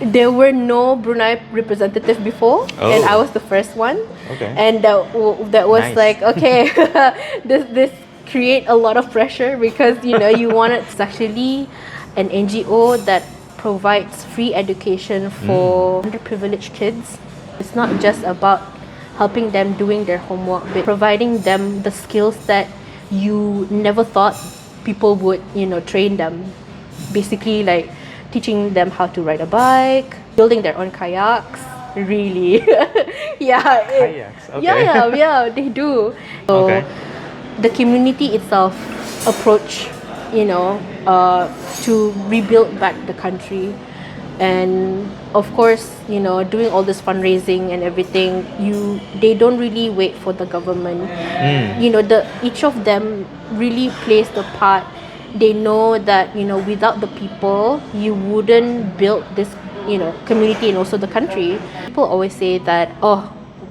there were no Brunei representative before, and I was the first one. Okay. And that was Nice. like, okay, this create a lot of pressure because you wanted. It's actually an NGO that provides free education for underprivileged kids. It's not just about helping them doing their homework, but providing them the skills that you never thought people would train them. Basically, like teaching them how to ride a bike, building their own kayaks. Really, yeah. Kayaks, okay. Yeah, they do. So Okay. the community itself approach, to rebuild back the country, and of course, doing all this fundraising and everything. They don't really wait for the government. Each of them really plays the part. They know that without the people you wouldn't build this community and also the country. People always say that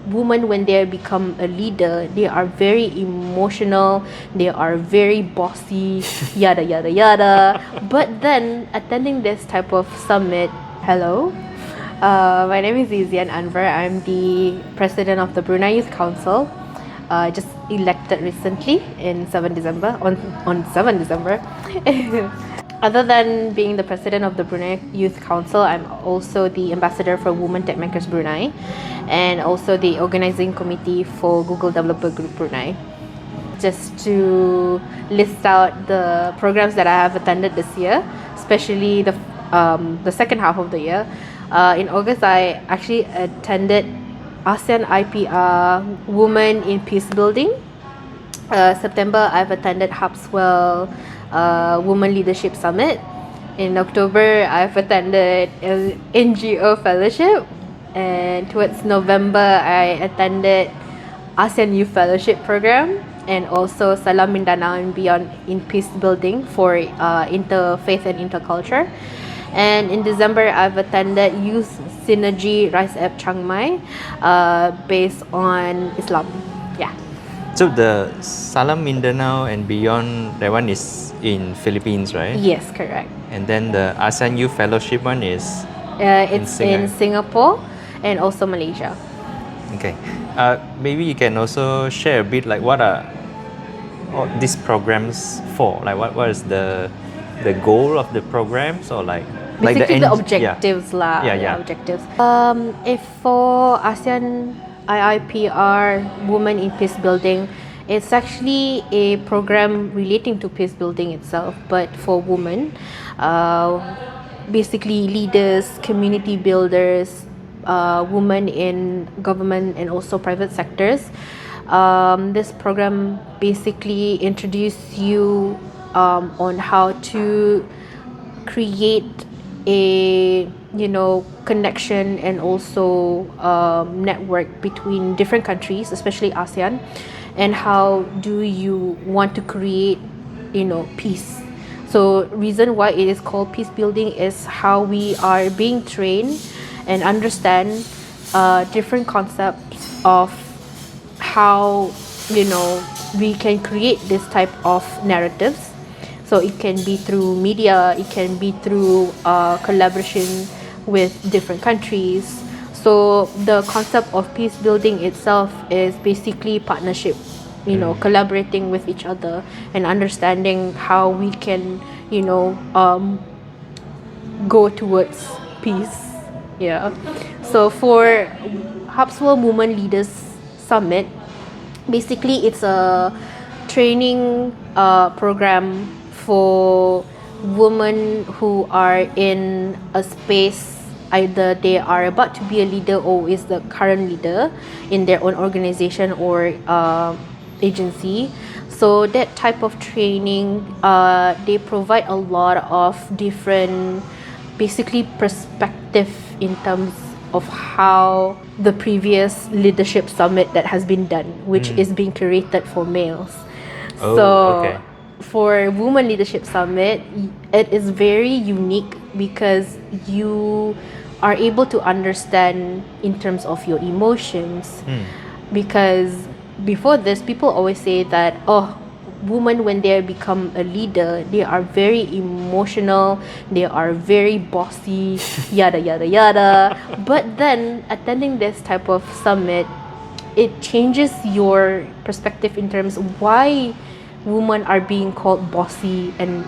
women, when they become a leader, they are very emotional, they are very bossy, yada yada yada. But then attending this type of summit, hello, my name is Izyan Anver. I'm the president of the Brunei Youth Council. Just elected recently in 7 December, on 7 December. Other than being the president of the Brunei Youth Council, I'm also the ambassador for Women Tech Makers Brunei, and also the organizing committee for Google Developer Group Brunei. Just to list out the programs that I have attended this year, especially the second half of the year. In August, I actually attended ASEAN-IPR Women in Peacebuilding. September, I've attended Harpswell Women Leadership Summit. In October, I've attended NGO Fellowship. And towards November, I attended ASEAN Youth Fellowship Program, and also SALAAMindanao and beyond in Peacebuilding for interfaith and interculture. And in December, I've attended Youth Synergy RISEAP Chiang Mai, based on Islam. Yeah. So the SALAAMindanao and beyond, that one is in Philippines, right? Yes, correct. And then the ASEAN Youth Fellowship one is It's in Singapore and also Malaysia. okay. Maybe you can also share a bit like what are all these programs for? Like what is the goal of the programs, or like Basically, the the objectives lah. Yeah. Objectives. If for ASEAN IIPR Women in Peacebuilding, it's actually a program relating to peacebuilding itself, but for women, basically leaders, community builders, women in government and also private sectors. This program basically introduces you on how to create a connection and also network between different countries, especially ASEAN, and how do you want to create peace. So reason why it is called peace building is how we are being trained and understand different concepts of how we can create this type of narratives. So it can be through media, it can be through collaboration with different countries. So the concept of peace building itself is basically partnership, collaborating with each other and understanding how we can, go towards peace. Yeah. So for Harpswell Women Leaders Summit, basically it's a training program for women who are in a space, either they are about to be a leader or is the current leader in their own organization or agency. So that type of training, they provide a lot of different basically perspective in terms of how the previous leadership summit that has been done, which is being curated for males. Okay. For Women Leadership Summit, it is very unique because you are able to understand in terms of your emotions. Because before this, people always say that women, when they become a leader, they are very emotional, they are very bossy, yada yada yada. But then attending this type of summit, it changes your perspective in terms of why women are being called bossy and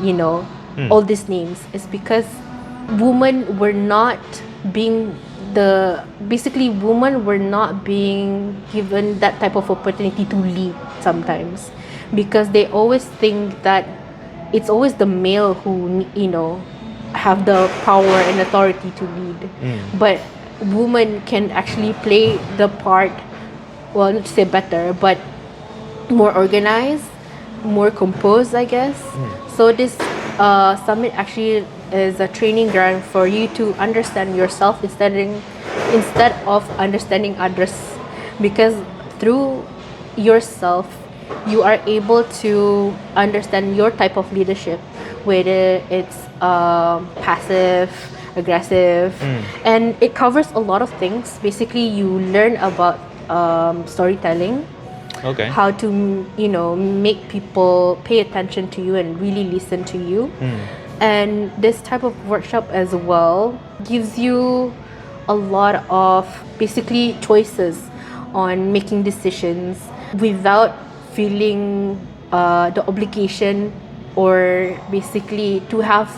all these names. Is because women were not being women were not being given that type of opportunity to lead sometimes, because they always think that it's always the male who have the power and authority to lead. But women can actually play the part, well, not to say better, but more organized, more composed, I guess. So this summit actually is a training ground for you to understand yourself instead of understanding others, because through yourself you are able to understand your type of leadership, whether it's passive, aggressive, and it covers a lot of things. Basically, you learn about storytelling, how to make people pay attention to you and really listen to you. And this type of workshop as well gives you a lot of basically choices on making decisions without feeling the obligation, or basically to have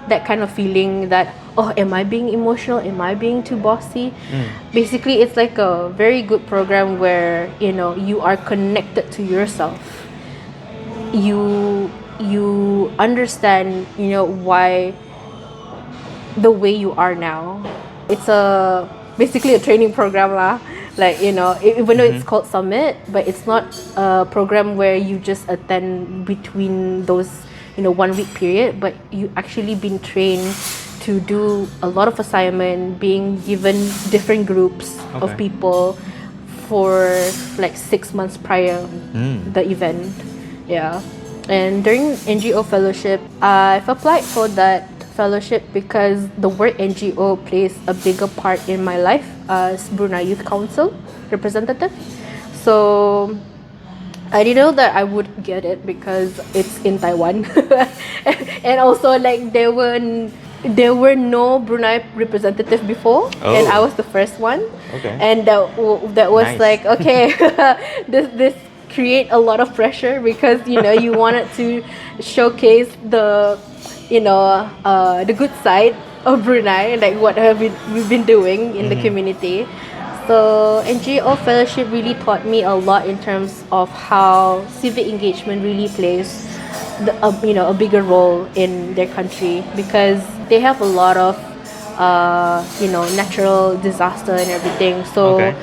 that kind of feeling that, oh, am I being emotional? Am I being too bossy? Basically, it's like a very good program where you are connected to yourself. You understand why the way you are now. It's basically a training program lah. Like even though it's called summit, but it's not a program where you just attend between those 1 week period, but you actually been trained to do a lot of assignment, being given different groups of people for like 6 months prior the event. And during NGO Fellowship, I've applied for that fellowship because the word NGO plays a bigger part in my life as Brunei Youth Council representative. So I didn't know that I would get it because it's in Taiwan. And also like there were no Brunei representative before, and I was the first one. And that was nice. Like, okay, this create a lot of pressure, because you wanted to showcase the the good side of Brunei, like what we've been doing in the community. So NGO Fellowship really taught me a lot in terms of how civic engagement really plays a bigger role in their country, because they have a lot of natural disaster and everything. So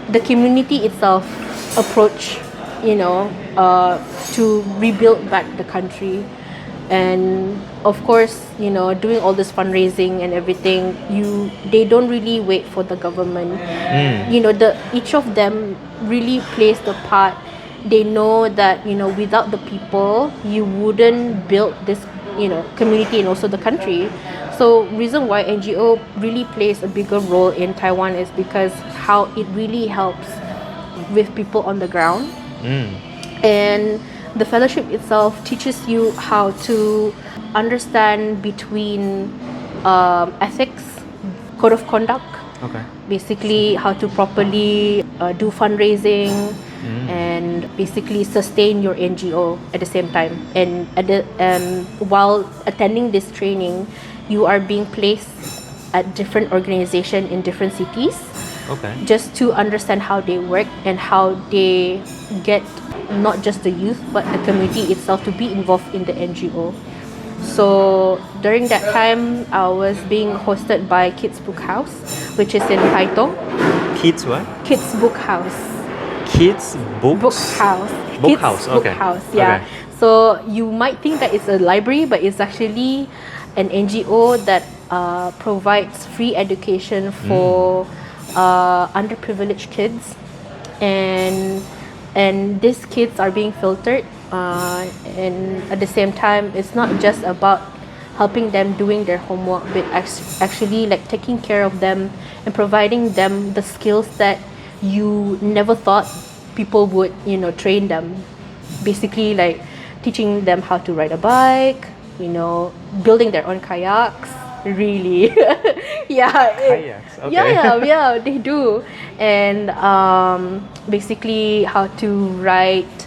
the community itself approach to rebuild back the country. And of course, doing all this fundraising and everything, they don't really wait for the government. Each of them really plays the part. They know that without the people, you wouldn't build this community and also the country. So reason why NGO really plays a bigger role in Taiwan is because how it really helps with people on the ground. And the fellowship itself teaches you how to understand between ethics, code of conduct, basically how to properly do fundraising and basically sustain your NGO at the same time. And while attending this training, you are being placed at different organizations in different cities, just to understand how they work and how they get not just the youth but the community itself to be involved in the NGO. So during that time, I was being hosted by Kids Book House, which is in Taitung. Kids what? Kids Book House. Kids Books? Book House. Book Kids House, Book House, yeah. So you might think that it's a library, but it's actually an NGO that provides free education for underprivileged kids. And these kids are being filtered, and at the same time, it's not just about helping them doing their homework, but actually like taking care of them and providing them the skills that you never thought people would train them. Basically like teaching them how to ride a bike, building their own kayaks. Really. Yeah. Kayaks, okay. Yeah, they do. And basically how to write,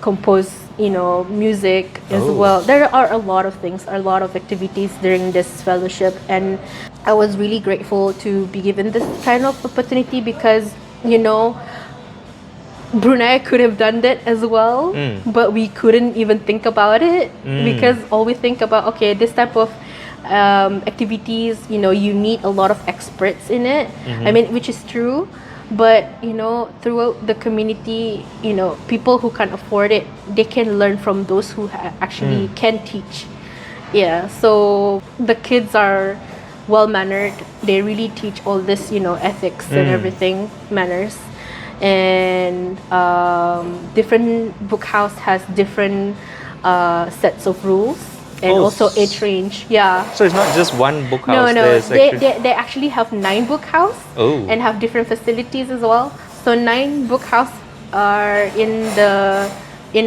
compose, music as well. There are a lot of things, a lot of activities during this fellowship, and I was really grateful to be given this kind of opportunity because, Brunei could have done that as well, but we couldn't even think about it because all we think about, okay, this type of activities, you need a lot of experts in it. I mean, which is true, but throughout the community, people who can't afford it, they can learn from those who actually can teach. Yeah, so the kids are well mannered. They really teach all this, ethics and everything, manners. And different book house has different sets of rules. And also age range, yeah. So it's not just one book house. No. They actually have 9 book house and have different facilities as well. So 9 book house are in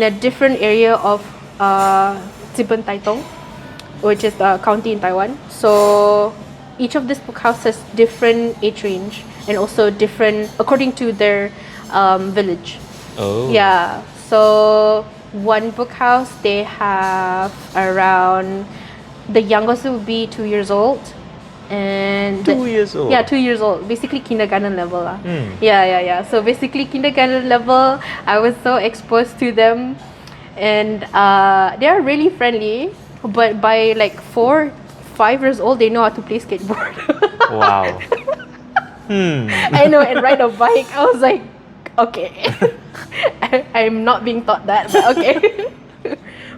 a different area of Ziban Taitung, which is a county in Taiwan. So each of these book house has different age range and also different according to their village. Yeah. So one book house, they have around, the youngest would be 2 years old, and 2 years old. Yeah, 2 years old, basically kindergarten level lah. Yeah. So basically kindergarten level, I was so exposed to them, and they are really friendly. But by like 4-5 years old, they know how to play skateboard. Wow. I know, and ride a bike. I was like, okay. I'm not being taught that, but okay.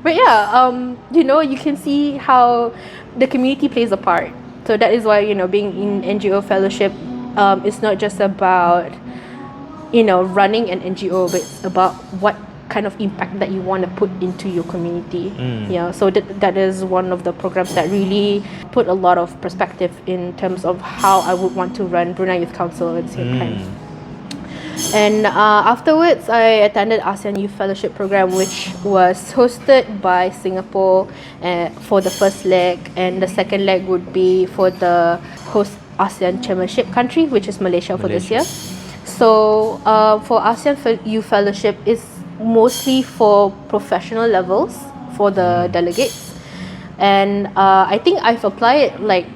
But yeah, you can see how the community plays a part. So that is why, being in NGO Fellowship, it's not just about, running an NGO, but it's about what kind of impact that you want to put into your community. Yeah, so that is one of the programs that really put a lot of perspective in terms of how I would want to run Brunei Youth Council at the same time. And afterwards, I attended ASEAN Youth Fellowship program, which was hosted by Singapore for the first leg, and the second leg would be for the host ASEAN Chairmanship country, which is Malaysia for this year. So for ASEAN Youth Fellowship is mostly for professional levels for the delegates, and I think I've applied like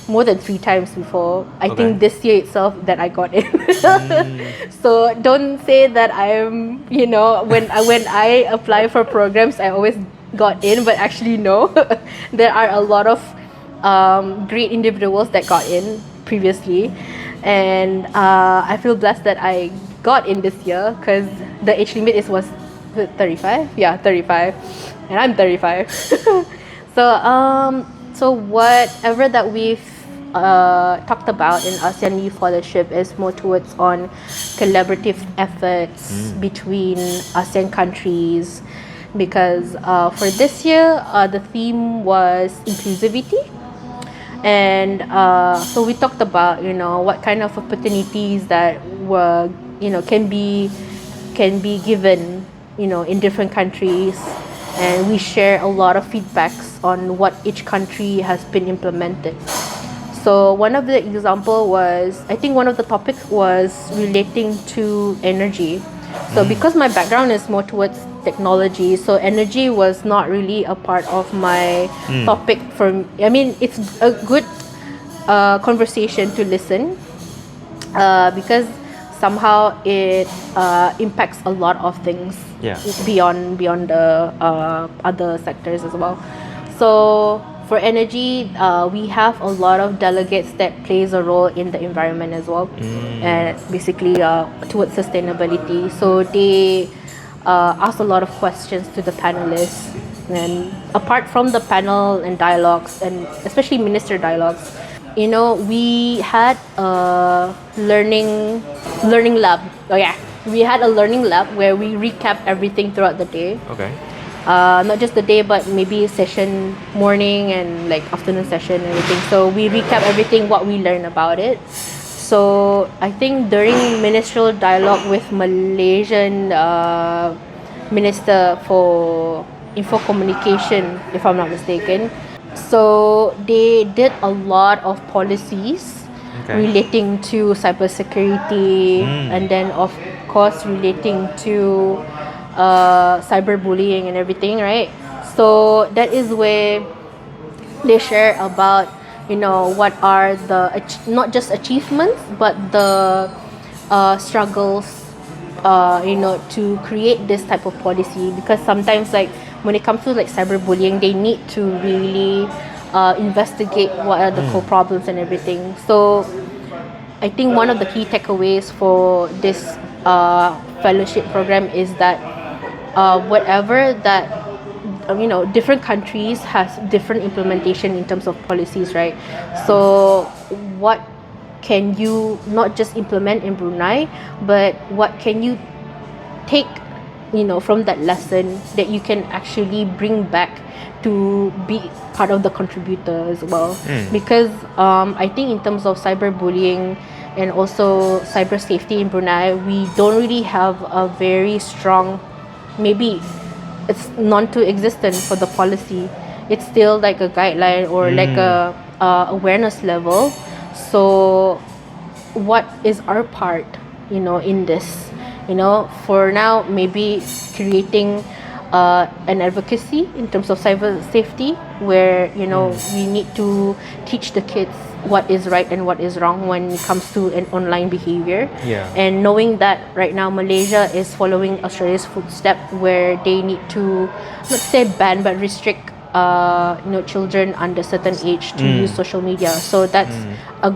more than 3 times before. I think this year itself that I got in. So don't say that I'm, when I apply for programs, I always got in, but actually no. There are a lot of great individuals that got in previously, and I feel blessed that I got in this year because the age limit was 35. Yeah, 35, and I'm 35. So whatever that we've talked about in ASEAN Youth Fellowship is more towards on collaborative efforts between ASEAN countries, because for this year the theme was inclusivity, and so we talked about what kind of opportunities that were can be given in different countries, and we share a lot of feedbacks on what each country has been implemented. So one of the example was, I think one of the topics was relating to energy. So because my background is more towards technology, so energy was not really a part of my topic. I mean, it's a good conversation to listen because somehow it impacts a lot of things beyond the other sectors as well. So for energy, we have a lot of delegates that plays a role in the environment as well, and basically towards sustainability. So they ask a lot of questions to the panelists, and apart from the panel and dialogues, and especially minister dialogues, we had a learning lab. We had a learning lab where we recap everything throughout the day. Not just the day, but maybe session morning and like afternoon session and everything. So we recap everything what we learned about it. So I think during ministerial dialogue with Malaysian minister for info communication, if I'm not mistaken. So they did a lot of policies relating to cybersecurity, and then of course relating to cyberbullying and everything, right? So that is where they share about, what are the not just achievements but the struggles, to create this type of policy, because sometimes, like, when it comes to like cyberbullying, they need to really investigate what are the core problems and everything. So I think one of the key takeaways for this fellowship program is that whatever that different countries has different implementation in terms of policies, right? So what can you not just implement in Brunei, but what can you take from that lesson that you can actually bring back to be part of the contributor as well? Because I think in terms of cyberbullying and also cyber safety in Brunei, we don't really have a very strong, maybe it's non-to-existent for the policy. It's still like a guideline or like a awareness level. So what is our part, in this? For now, maybe creating an advocacy in terms of cyber safety, where we need to teach the kids what is right and what is wrong when it comes to an online behavior. And knowing that right now Malaysia is following Australia's footstep, where they need to not say ban but restrict children under certain age to use social media. So that's a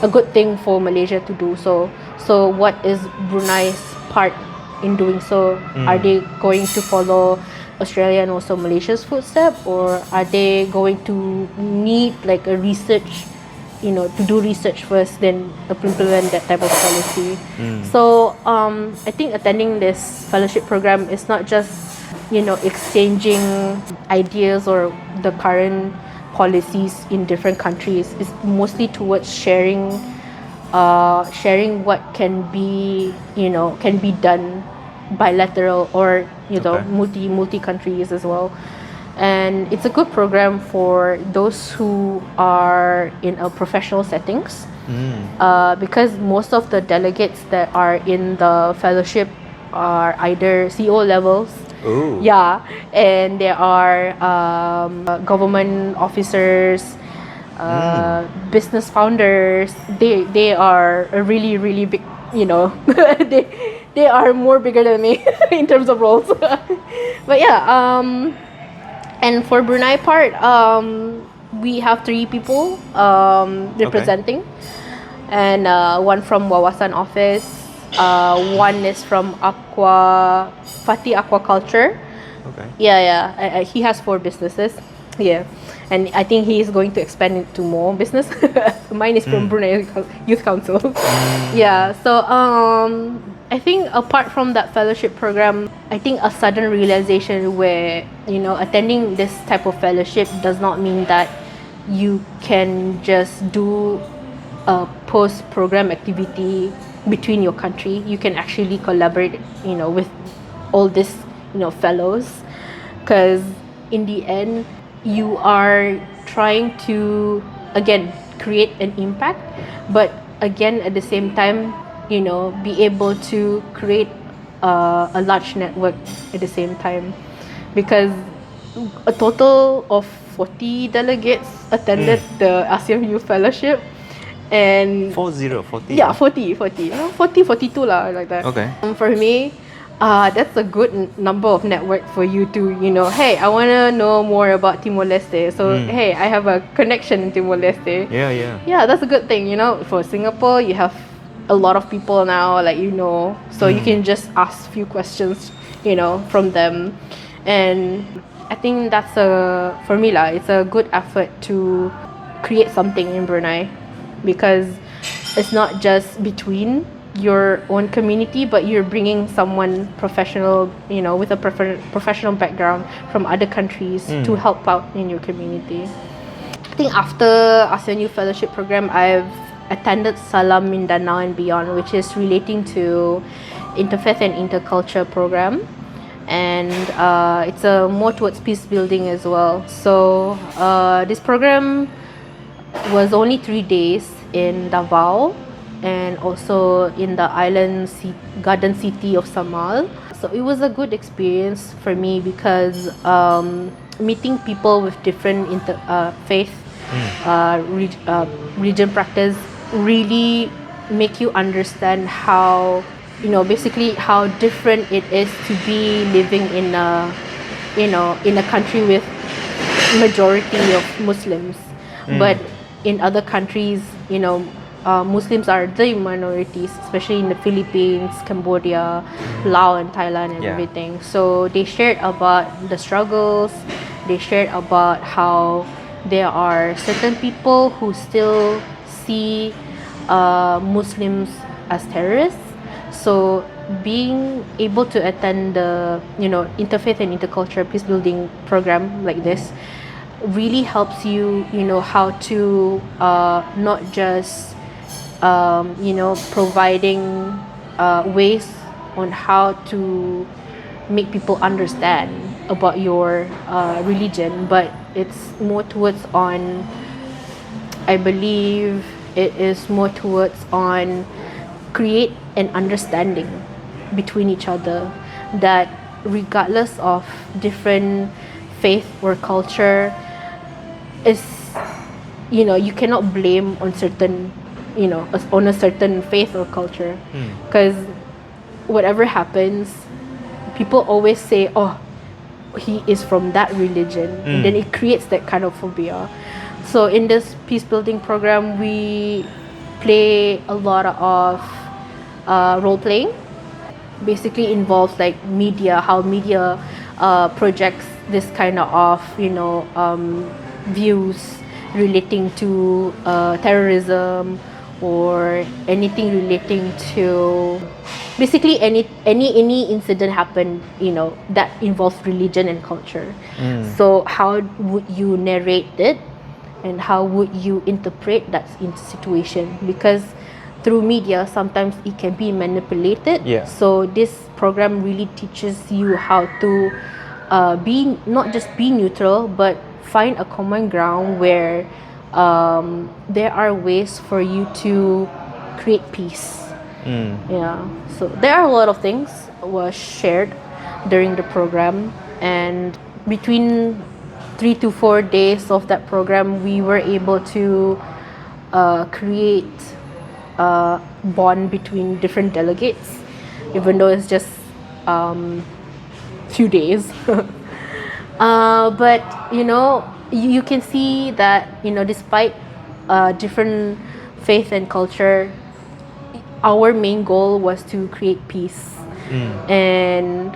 good thing for Malaysia to do. So what is Brunei's part in doing so? Are they going to follow Australia and also Malaysia's footstep, or are they going to need like a research, to do research first, then implement that type of policy? So I think attending this fellowship program is not just exchanging ideas or the current policies in different countries. It's mostly towards sharing what can be done bilateral or multi countries as well. And it's a good program for those who are in a professional settings, because most of the delegates that are in the fellowship are either CEO levels. And there are government officers, business founders. They are a really, really big, they are more bigger than me in terms of roles. But and for Brunei part, we have 3 people representing, and one from Wawasan office, one is from Fatih Aquaculture. He has 4 businesses. And I think he is going to expand into more business. Mine is from Brunei Youth Council. So I think apart from that fellowship program, I think a sudden realization where, attending this type of fellowship does not mean that you can just do a post-program activity between your country. You can actually collaborate, with all these, fellows, because in the end, you are trying to, again, create an impact, but again, at the same time, be able to create a large network at the same time, because a total of 40 delegates attended the ASEAN Youth Fellowship. And 40. 42 lah, like that. For me, that's a good number of network for you to, hey, I want to know more about Timor-Leste. So, hey, I have a connection in Timor-Leste. Yeah, that's a good thing, For Singapore, you have a lot of people now, like, so you can just ask few questions, from them. And I think that's for me lah, it's a good effort to create something in Brunei, because it's not just between your own community, but you're bringing someone professional, with a professional background from other countries to help out in your community. I think after ASEAN Youth Fellowship Program, I've attended SALAAMindanao and Beyond, which is relating to interfaith and interculture program. and it's more towards peace building as well. So this program was only 3 days in Davao and also in the garden city of Samal. So it was a good experience for me because meeting people with different faith, religion practice really make you understand how, basically how different it is to be living in a country with majority of Muslims. But in other countries, Muslims are the minorities, especially in the Philippines, Cambodia, Laos, and Thailand, and everything. So they shared about the struggles. They shared about how there are certain people who still see Muslims as terrorists. So being able to attend the interfaith and intercultural peace building program like this really helps you how to not just providing ways on how to make people understand about your religion, but it's more towards on, I believe it is more towards on create an understanding between each other, that regardless of different faith or culture, is you cannot blame on certain on a certain faith or culture, because whatever happens, people always say, oh, he is from that religion, and then it creates that kind of phobia. So in this peace building program, we play a lot of role playing. Basically involves like media, how media projects this kind of views relating to terrorism or anything relating to basically any incident happen that involves religion and culture. So how would you narrate it, and how would you interpret that situation? Because through media sometimes it can be manipulated. So this program really teaches you how to be not just be neutral, but find a common ground where there are ways for you to create peace. So there are a lot of things was shared during the program, and between 3 to 4 days of that program, we were able to create a bond between different delegates, even though it's just few days. But you can see that despite different faith and culture, our main goal was to create peace. And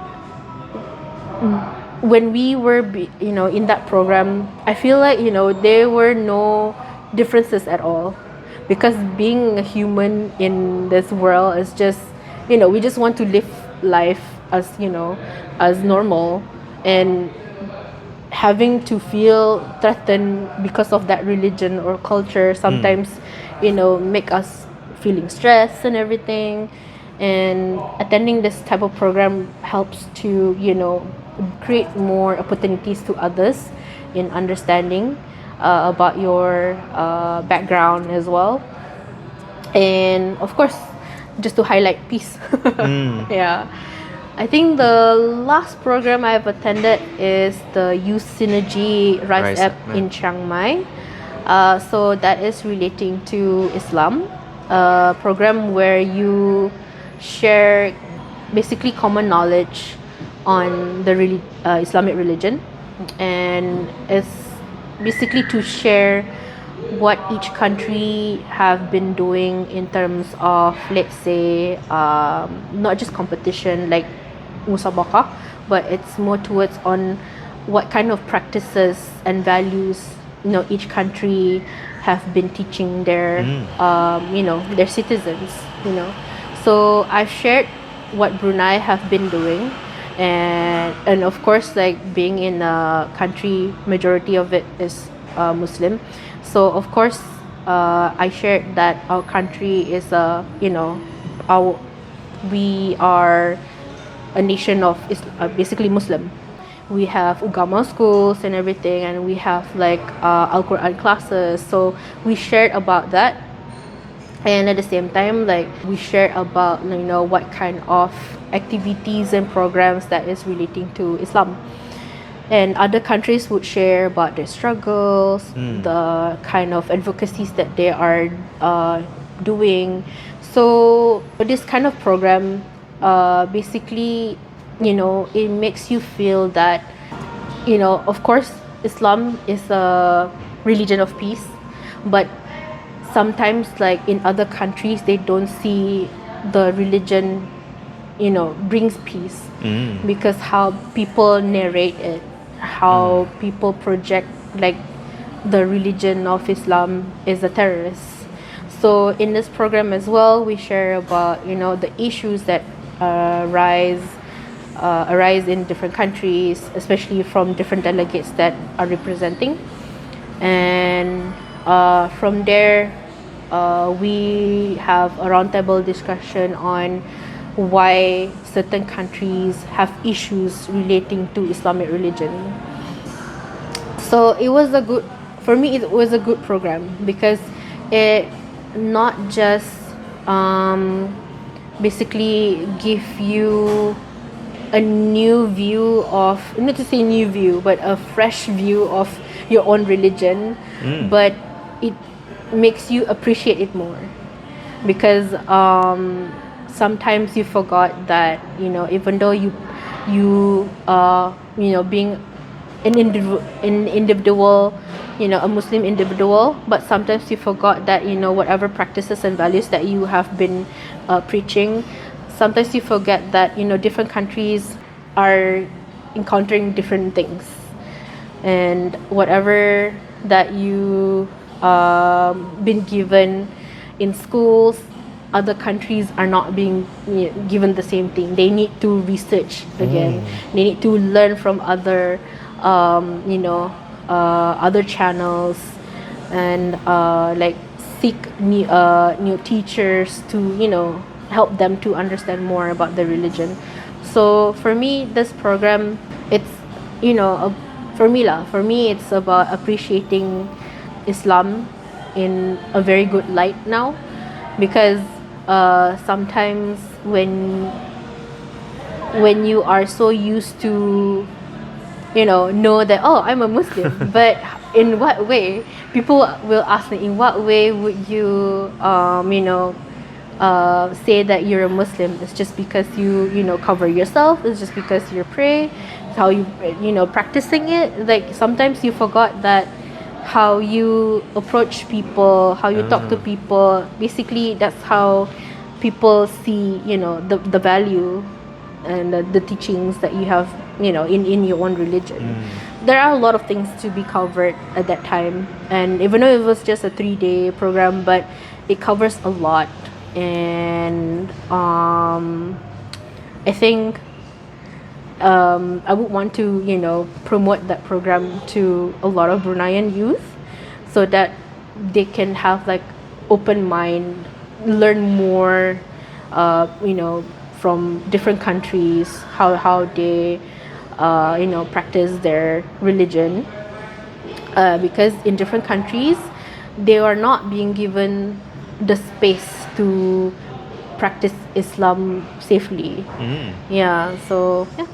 when we were in that program, I feel like there were no differences at all, because being a human in this world is just we just want to live life as as normal, and having to feel threatened because of that religion or culture sometimes make us feeling stressed and everything. And attending this type of program helps to create more opportunities to others in understanding about your background as well, and of course just to highlight peace. I think the last program I've attended is the Youth Synergy RISEAP in Chiang Mai. So that is relating to Islam, a program where you share basically common knowledge on the Islamic religion, and it's basically to share what each country have been doing in terms of, let's say, not just competition like musabaqah, but it's more towards on what kind of practices and values each country have been teaching their their citizens. So I've shared what Brunei have been doing, and of course, like being in a country, majority of it is Muslim. So of course, I shared that our country is we are a nation of basically Muslim. We have Ugama schools and everything, and we have like Al-Quran classes. So we shared about that, and at the same time, like we shared about what kind of activities and programs that is relating to Islam. And other countries would share about their struggles, the kind of advocacies that they are doing. So this kind of program, basically, it makes you feel that, of course, Islam is a religion of peace, but sometimes, like in other countries, they don't see the religion, brings peace, because how people narrate it, how people project like the religion of Islam is a terrorist. So in this program as well, we share about the issues that arise in different countries, especially from different delegates that are representing, and from there we have a roundtable discussion on why certain countries have issues relating to Islamic religion. So it was for me it was a good program, because it not just basically give you a new view of, not to say new view, but a fresh view of your own religion, but it makes you appreciate it more, because sometimes you forgot that even though you being an individual, a Muslim individual, but sometimes you forgot that whatever practices and values that you have been preaching, sometimes you forget that different countries are encountering different things, and whatever that you been given in schools, other countries are not being given the same thing. They need to research again. They need to learn from other other channels, and like seek new teachers to help them to understand more about the religion. So for me, this program, it's for me it's about appreciating Islam in a very good light now, because sometimes when you are so used to know that, oh, I'm a Muslim, but in what way, people will ask me, in what way would you say that you're a Muslim? It's just because you cover yourself? It's just because you pray? It's how you practicing it? Like sometimes you forgot that how you approach people, how you talk to people, basically that's how people see the value and the teachings that you have in your own religion. There are a lot of things to be covered at that time, and even though it was just a 3-day program, but it covers a lot. And I think I would want to promote that program to a lot of Bruneian youth, so that they can have like open mind, learn more from different countries, how they practice their religion, because in different countries they are not being given the space to practice Islam safely. Yeah, so yeah.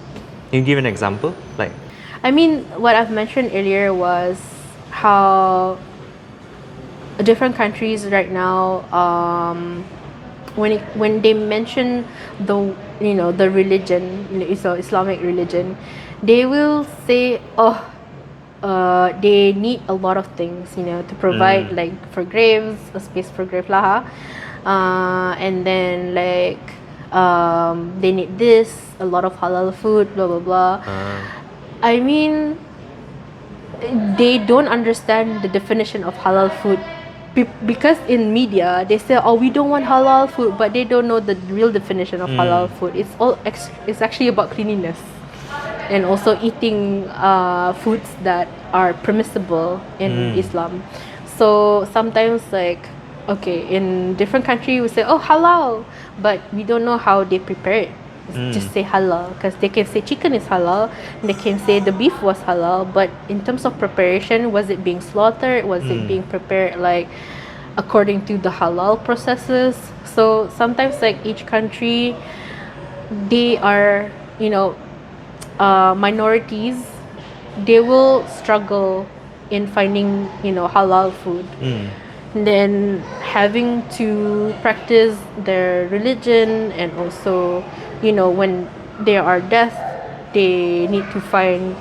Can you give an example? Like, I mean, what I've mentioned earlier was how different countries right now, when they mention the the religion, Islamic religion, they will say, oh, they need a lot of things, to provide, like for graves, a space for grave lah, and then like they need this, a lot of halal food, blah blah blah. I mean, they don't understand the definition of halal food, because in media they say, oh, we don't want halal food, but they don't know the real definition of halal food. It's actually about cleanliness, and also eating foods that are permissible in Islam. So sometimes, like, okay, in different countries we say, oh, halal, but we don't know how they prepare it. just say halal, because they can say chicken is halal, they can say the beef was halal, but in terms of preparation, was it being slaughtered, was it being prepared like according to the halal processes? So sometimes like each country, they are, minorities, they will struggle in finding, halal food. And then having to practice their religion, and also, when there are deaths, they need to find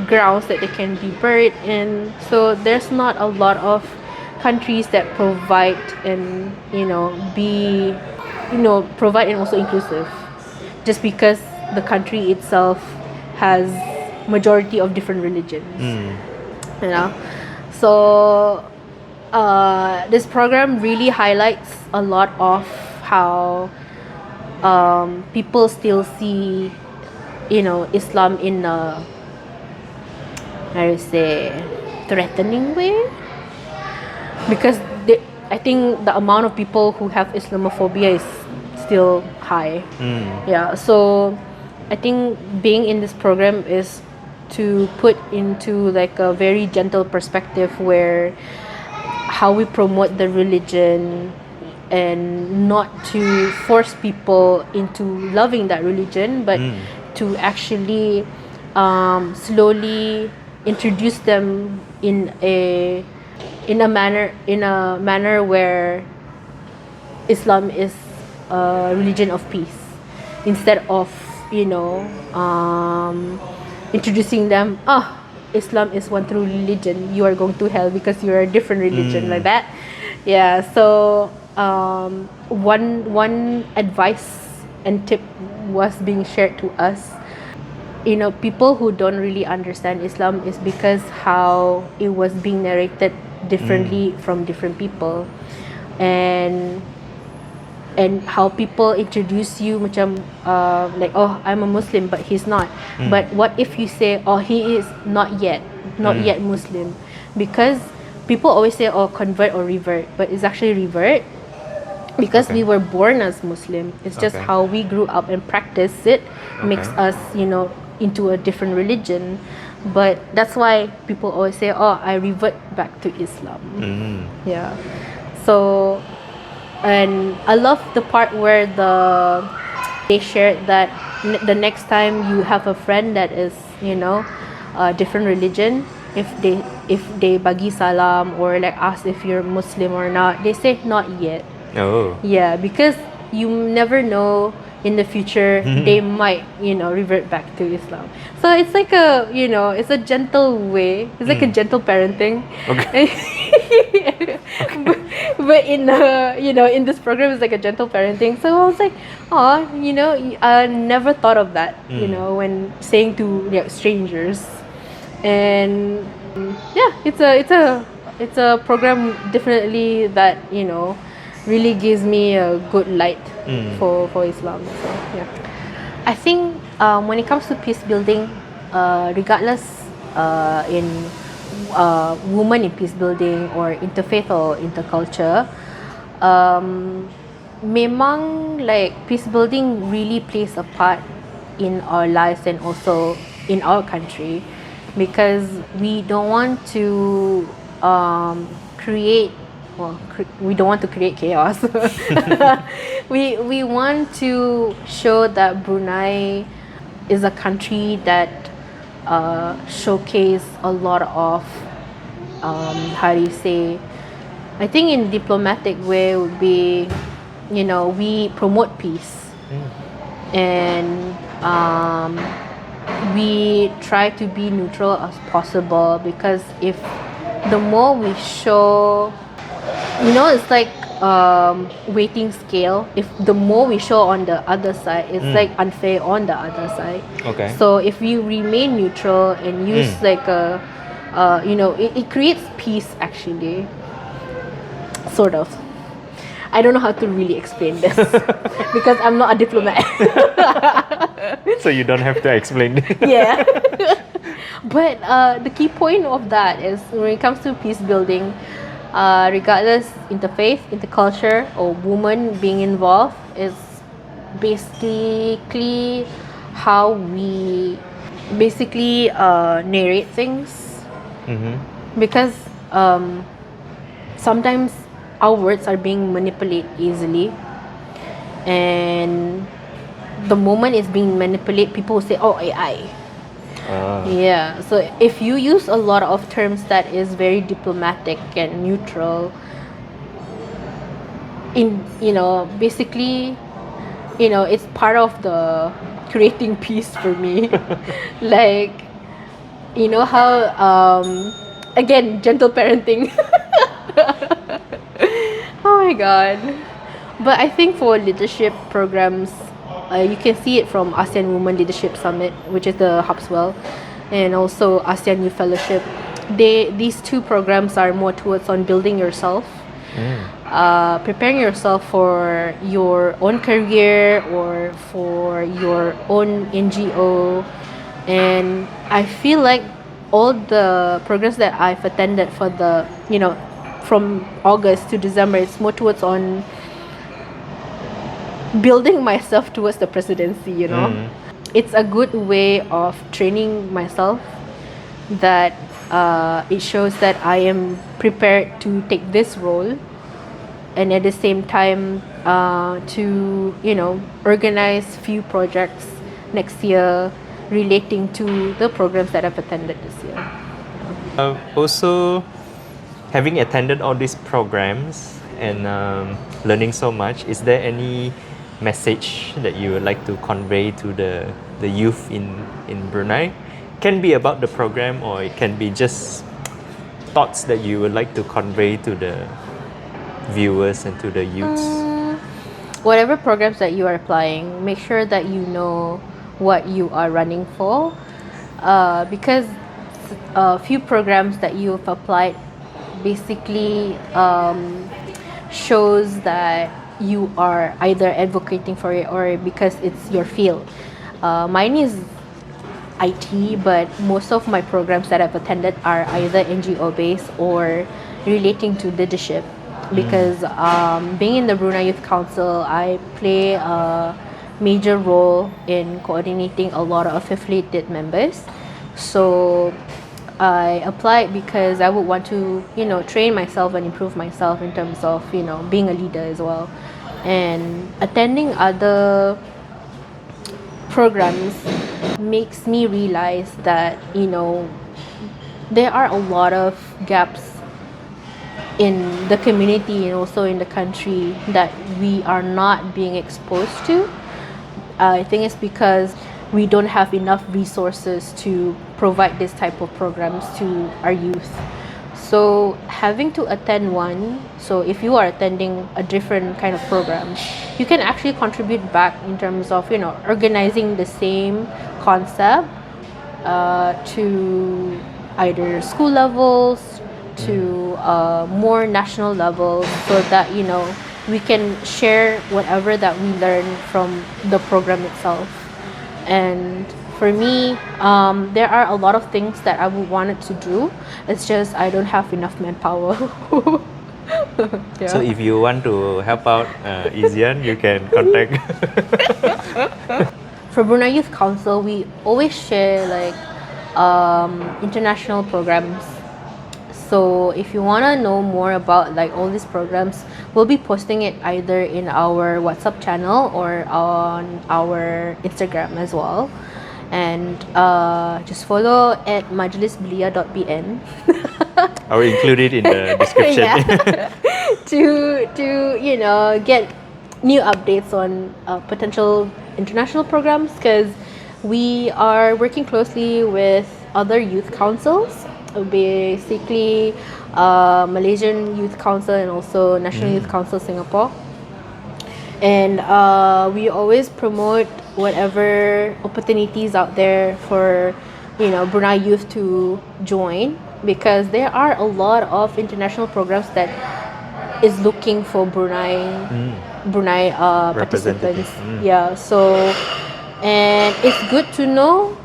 grounds that they can be buried in. So there's not a lot of countries that provide and provide and also inclusive, just because the country itself has majority of different religions. So this program really highlights a lot of how people still see Islam in a, how do you say, threatening way, because I think the amount of people who have Islamophobia is still high. So I think being in this program is to put into like a very gentle perspective, where how we promote the religion, and not to force people into loving that religion, but to actually slowly introduce them in a manner where Islam is a religion of peace, instead of introducing them, Islam is one true religion, you are going to hell because you are a different religion, like that. So one advice and tip was being shared to us. People who don't really understand Islam is because how it was being narrated differently from different people, and how people introduce you macam like, oh, I'm a Muslim, but he's not. But what if you say, oh, he is not yet Muslim, because people always say, oh, convert or revert, but it's actually revert, because we were born as Muslim. It's just how we grew up and practice it makes us into a different religion. But that's why people always say, oh, I revert back to Islam. So, and I love the part where they shared that the next time you have a friend that is a different religion, if they bagi salam or like ask if you're Muslim or not, they say not yet. Because you never know, in the future they might revert back to Islam. So it's like a it's a gentle way, it's like a gentle parenting. But in in this program it's like a gentle parenting. So I was like, oh, I never thought of that when saying to strangers. And it's a program definitely that really gives me a good light for Islam. So I think when it comes to peace building, regardless in women in peace building or interfaith or interculture, memang like peace building really plays a part in our lives and also in our country, because we don't want to we don't want to create chaos. we want to show that Brunei is a country that showcase a lot of how do you say, I think in diplomatic way would be we promote peace, and we try to be neutral as possible, because if the more we show, it's like weighting scale, if the more we show on the other side, it's like unfair on the other side. So if we remain neutral and use like a it creates peace, actually, sort of. I don't know how to really explain this because I'm not a diplomat. So you don't have to explain. But the key point of that is, when it comes to peace building, regardless interfaith, interculture, or women being involved, is basically how we basically narrate things, because sometimes our words are being manipulated easily, and the moment it's being manipulated, people will say, oh, AI. Yeah, so if you use a lot of terms that is very diplomatic and neutral, basically, it's part of the creating peace for me. Like, how again, gentle parenting. Oh my god. But I think for leadership programs, you can see it from ASEAN Women Leadership Summit, which is the Harpswell, and also ASEAN Youth Fellowship. These two programs are more towards on building yourself, preparing yourself for your own career or for your own NGO. And I feel like all the programs that I've attended for the, from August to December, it's more towards on building myself towards the presidency. It's a good way of training myself, that it shows that I am prepared to take this role, and at the same time to organize few projects next year relating to the programs that I've attended this year. Also, having attended all these programs and learning so much, is there any message that you would like to convey to the youth in Brunei? Can be about the program, or it can be just thoughts that you would like to convey to the viewers and to the youths. Whatever programs that you are applying, make sure that you know what you are running for, because a few programs that you have applied basically shows that you are either advocating for it or because it's your field. Mine is IT, but most of my programs that I've attended are either NGO based or relating to leadership, because being in the Brunei Youth Council, I play a major role in coordinating a lot of affiliated members. So I applied because I would want to, train myself and improve myself in terms of, being a leader as well. And attending other programs makes me realize that, there are a lot of gaps in the community and also in the country that we are not being exposed to. I think it's because we don't have enough resources to provide this type of programs to our youth. So having to attend one, so if you are attending a different kind of program, you can actually contribute back in terms of, organizing the same concept to either school levels, to more national levels, so that, we can share whatever that we learn from the program itself. And for me, there are a lot of things that I would wanted to do. It's just I don't have enough manpower. Yeah. So if you want to help out Izyan, you can contact. For Brunei Youth Council, we always share international programs. So if you want to know more about all these programs, we'll be posting it either in our WhatsApp channel or on our Instagram as well. And just follow at majlisbelia.bn. I will include it in the description. Yeah. to get new updates on potential international programs, because we are working closely with other youth councils, basically Malaysian Youth Council and also National Youth Council Singapore. And we always promote whatever opportunities out there for Brunei youth to join, because there are a lot of international programs that is looking for Brunei participants. Yeah, so, and it's good to know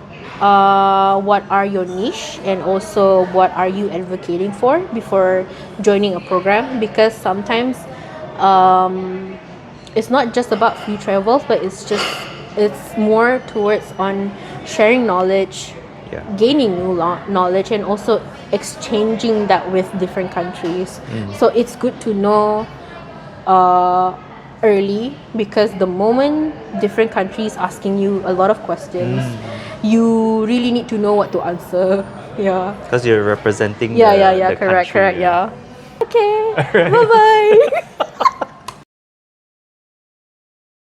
what are your niche and also what are you advocating for before joining a program, because sometimes it's not just about free travels, but it's more towards on sharing knowledge, Yeah. gaining new knowledge, and also exchanging that with different countries. So it's good to know early, because the moment different countries asking you a lot of questions, you really need to know what to answer. Yeah. Because you're representing Yeah, the correct, country, yeah. Okay. Alright. Bye bye.